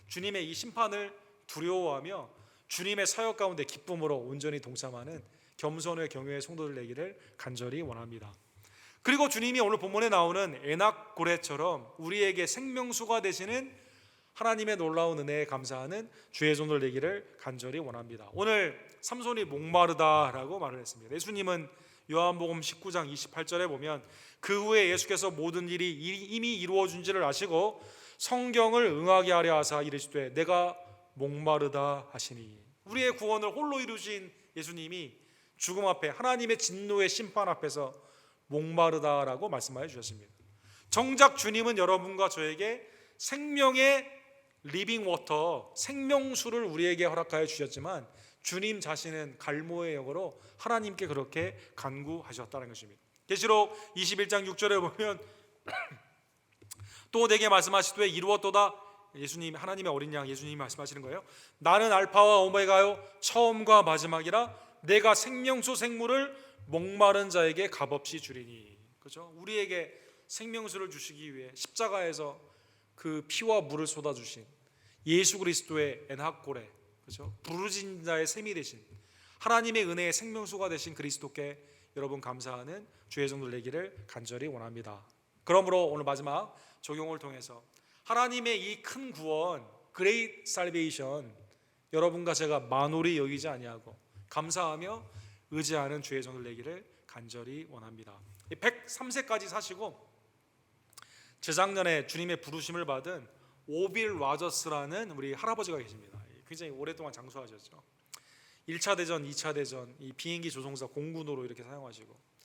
주님의 이 심판을 두려워하며 주님의 사역 가운데 기쁨으로 온전히 동참하는 겸손의 경외의 성도들 되기를 간절히 원합니다. 그리고 주님이 오늘 본문에 나오는 에낙고레처럼 우리에게 생명수가 되시는 하나님의 놀라운 은혜에 감사하는 주의 종들 되기를 간절히 원합니다. 오늘 삼손이 목마르다라고 말을 했습니다. 예수님은 요한복음 19장 28절에 보면 그 후에 예수께서 모든 일이 이미 이루어진지를 아시고 성경을 응하게 하려 하사 이르시되 내가 목마르다 하시니, 우리의 구원을 홀로 이루신 예수님이 죽음 앞에 하나님의 진노의 심판 앞에서 목마르다라고 말씀하여 주셨습니다. 정작 주님은 여러분과 저에게 생명의 리빙 워터, 생명수를 우리에게 허락하여 주셨지만 주님 자신은 갈모의 영으로 하나님께 그렇게 간구하셨다는 것입니다. 계시록 21장 6절에 보면 또 내게 말씀하시되 이루었도다. 예수님, 하나님의 어린 양 예수님이 말씀하시는 거예요. 나는 알파와 오메가요 처음과 마지막이라 내가 생명수 생물을 목마른 자에게 값없이 주리니. 그렇죠? 우리에게 생명수를 주시기 위해 십자가에서 그 피와 물을 쏟아주신 예수 그리스도의 엔합고레, 그렇죠? 부르짖는 자의 샘이 되신 하나님의 은혜의 생명수가 되신 그리스도께 여러분 감사하는 주의 종들 되기를 간절히 원합니다. 그러므로 오늘 마지막 적용을 통해서 하나님의 이 큰 구원, Great Salvation, 여러분과 제가 만홀히 여기지 아니하고 감사하며 의지하는 주의 종들 되기를 간절히 원합니다. 103세까지 사시고 재작년에 주님의 부르심을 받은 오빌 라저스라는 우리 할아버지가 계십니다. 굉장히 오랫동안 장수하셨죠. 1차 대전, 2차 대전 이 비행기 조종사 공군으로 이렇게 사용하시고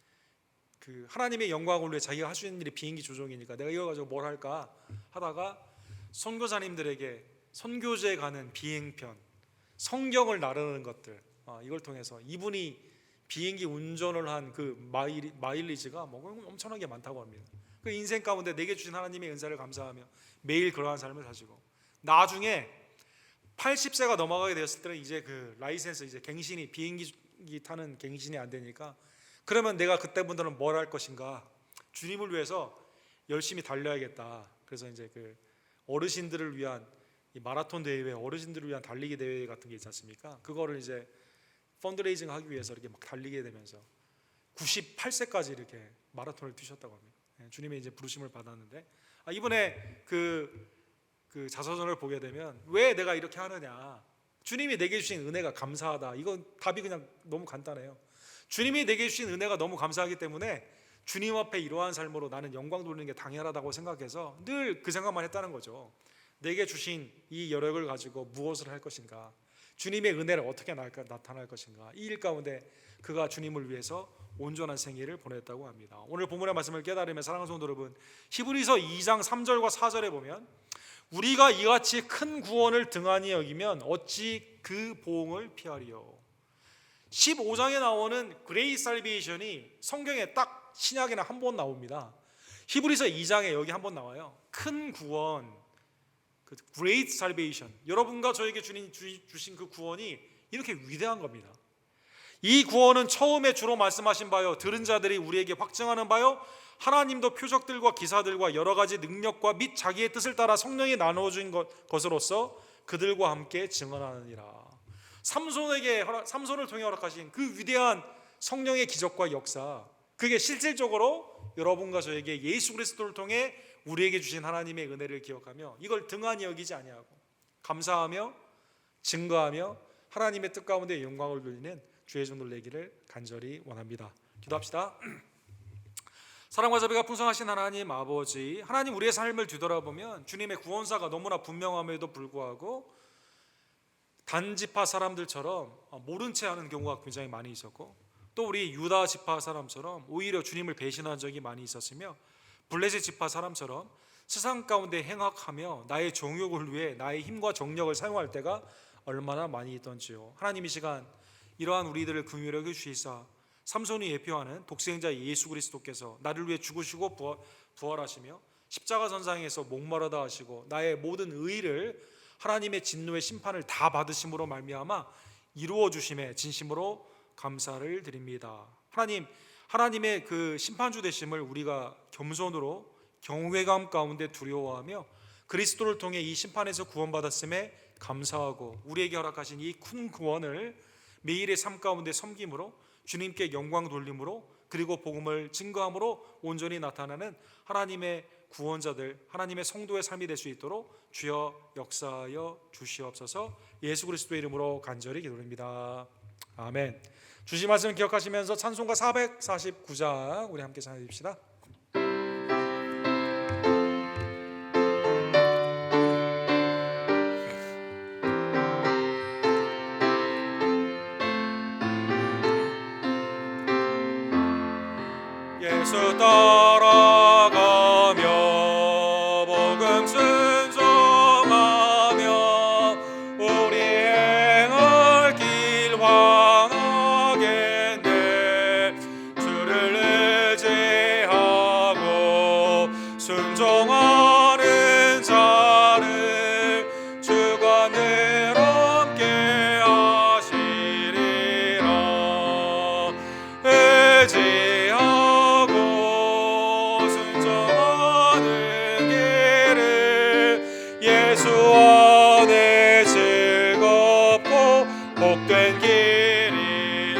그 하나님의 영광을 위해 자기가 할 수 있는 일이 비행기 조종이니까 내가 이거 가지고 뭘 할까 하다가 선교사님들에게 선교지에 가는 비행편, 성경을 나르는 것들, 이걸 통해서 이분이 비행기 운전을 한 그 마일리지가 뭐 엄청나게 많다고 합니다. 그 인생 가운데 내게 주신 하나님의 은사를 감사하며 매일 그러한 삶을 사시고 나중에 80세가 넘어가게 되었을 때는 이제 그 라이센스, 이제 갱신이, 비행기 타는 갱신이 안 되니까 그러면 내가 그때부터는 뭘 할 것인가, 주님을 위해서 열심히 달려야겠다. 그래서 이제 그 어르신들을 위한 이 마라톤 대회, 어르신들을 위한 달리기 대회 같은 게 있지 않습니까? 그거를 이제 펀드레이징 하기 위해서 이렇게 막 달리게 되면서 98세까지 이렇게 마라톤을 뛰셨다고 합니다. 주님의 이제 부르심을 받았는데 이번에 그 자서전을 보게 되면 왜 내가 이렇게 하느냐, 주님이 내게 주신 은혜가 감사하다. 이건 답이 그냥 너무 간단해요. 주님이 내게 주신 은혜가 너무 감사하기 때문에 주님 앞에 이러한 삶으로 나는 영광 돌리는 게 당연하다고 생각해서 늘 그 생각만 했다는 거죠. 내게 주신 이 여력을 가지고 무엇을 할 것인가, 주님의 은혜를 어떻게 나타날 것인가, 이 일 가운데 그가 주님을 위해서 온전한 생애를 보냈다고 합니다. 오늘 본문의 말씀을 깨달으면 사랑하는 성도 여러분, 히브리서 2장 3절과 4절에 보면 우리가 이같이 큰 구원을 등한히 여기면 어찌 그 보응을 피하리요. 15장에 나오는 그레이 살베이션이 성경에 딱 신약에는 한 번 나옵니다. 히브리서 2장에 여기 한 번 나와요. 큰 구원, 그 Great Salvation, 여러분과 저에게 주신 그 구원이 이렇게 위대한 겁니다. 이 구원은 처음에 주로 말씀하신 바요, 들은 자들이 우리에게 확증하는 바요, 하나님도 표적들과 기사들과 여러 가지 능력과 및 자기의 뜻을 따라 성령이 나누어준 것으로서 그들과 함께 증언하느니라. 삼손을 통해 허락하신 그 위대한 성령의 기적과 역사, 그게 실질적으로 여러분과 저에게 예수 그리스도를 통해 우리에게 주신 하나님의 은혜를 기억하며 이걸 등한히 여기지 아니하고 감사하며 증거하며 하나님의 뜻 가운데 영광을 돌리는 주의 종들 되기를 간절히 원합니다. 기도합시다. 사랑과 자비가 풍성하신 하나님 아버지, 하나님, 우리의 삶을 뒤돌아보면 주님의 구원사가 너무나 분명함에도 불구하고 단지파 사람들처럼 모른 채 하는 경우가 굉장히 많이 있었고, 또 우리 유다 지파 사람처럼 오히려 주님을 배신한 적이 많이 있었으며, 블레셋 지파 사람처럼 세상 가운데 행악하며 나의 정욕을 위해 나의 힘과 정력을 사용할 때가 얼마나 많이 있던지요. 하나님, 이 시간 이러한 우리들을 긍휼히 여겨 주시사 삼손이 예표하는 독생자 예수 그리스도께서 나를 위해 죽으시고 부활하시며 십자가 전상에서 목마르다 하시고 나의 모든 의를 하나님의 진노의 심판을 다 받으심으로 말미암아 이루어 주심에 진심으로 감사를 드립니다. 하나님, 하나님의 그 심판주 되심을 우리가 겸손으로 경외감 가운데 두려워하며 그리스도를 통해 이 심판에서 구원받았음에 감사하고, 우리에게 허락하신 이 큰 구원을 매일의 삶 가운데 섬김으로 주님께 영광 돌림으로, 그리고 복음을 증거함으로 온전히 나타나는 하나님의 구원자들, 하나님의 성도의 삶이 될 수 있도록 주여 역사하여 주시옵소서. 예수 그리스도의 이름으로 간절히 기도드립니다. 아멘. 주신 말씀 기억하시면서 찬송가 449장 우리 함께 찬양해 줍시다. 예수 따라가며 복음 순종하며 우리 행할 길 환하겠네. 주를 의지하고 순종하는 자를 주가 늘 함께 하시리라. 예수 안에 즐겁고 복된 길이로다.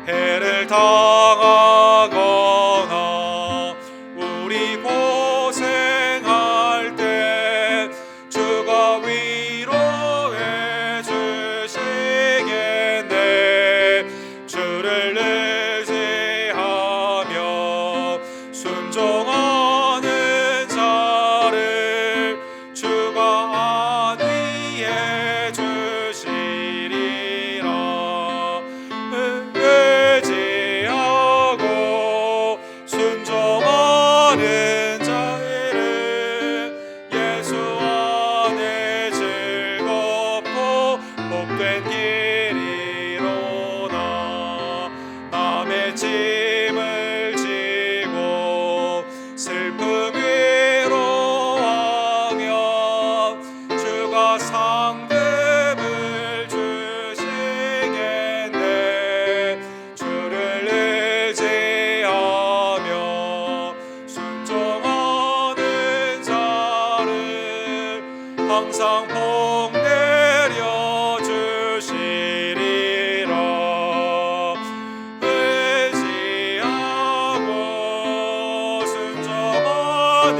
해를 당하거나 우리 고생할 때 주가 위로해 주시겠네. 주를 의지하며 순종하는 자를 주가 안위해 주시리라. 의지하고 순종하는 자를 예수 안에 즐겁고 복된 길이로다. 남의 짐을 지고 슬픔 위로하며 주가 상급을 주시겠네. 주를 의지하며 순종하는 자를 항상 복 내려 주시리라. 의지하고 순종하는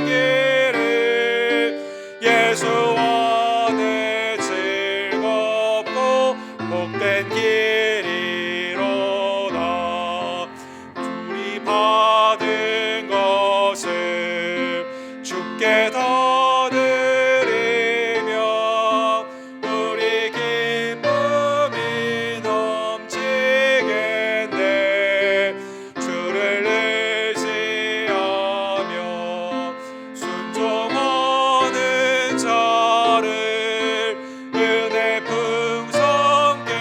길을 예수 안에 즐겁고 복된 길이로다. 우리 받은 것을 주께 다 드리며 우리 기쁨이 넘치겠네. 주를 의지하며 순종하는 자를 은혜 풍성케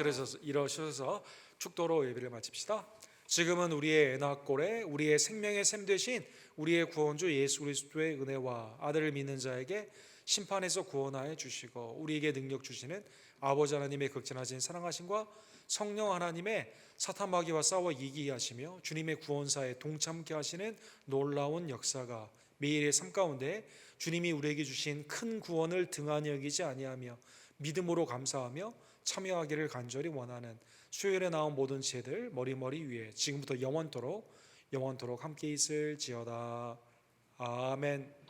같이 일어서서 축도로 예배를 마칩시다. 지금은 우리의 애낙골에 우리의 생명의 샘 되신 우리의 구원주 예수 그리스도의 은혜와 아들을 믿는 자에게 심판에서 구원하여 주시고 우리에게 능력 주시는 아버지 하나님의 극진하신 사랑하심과 성령 하나님의 사탄 마귀와 싸워 이기게 하시며 주님의 구원사에 동참케 하시는 놀라운 역사가 매일의 삶 가운데 주님이 우리에게 주신 큰 구원을 등한히 여기지 아니하며 믿음으로 감사하며 참여하기를 간절히 원하는 수요일에 나온 모든 지혜들 머리머리 위에 지금부터 영원토록 함께 있을지어다. 아멘.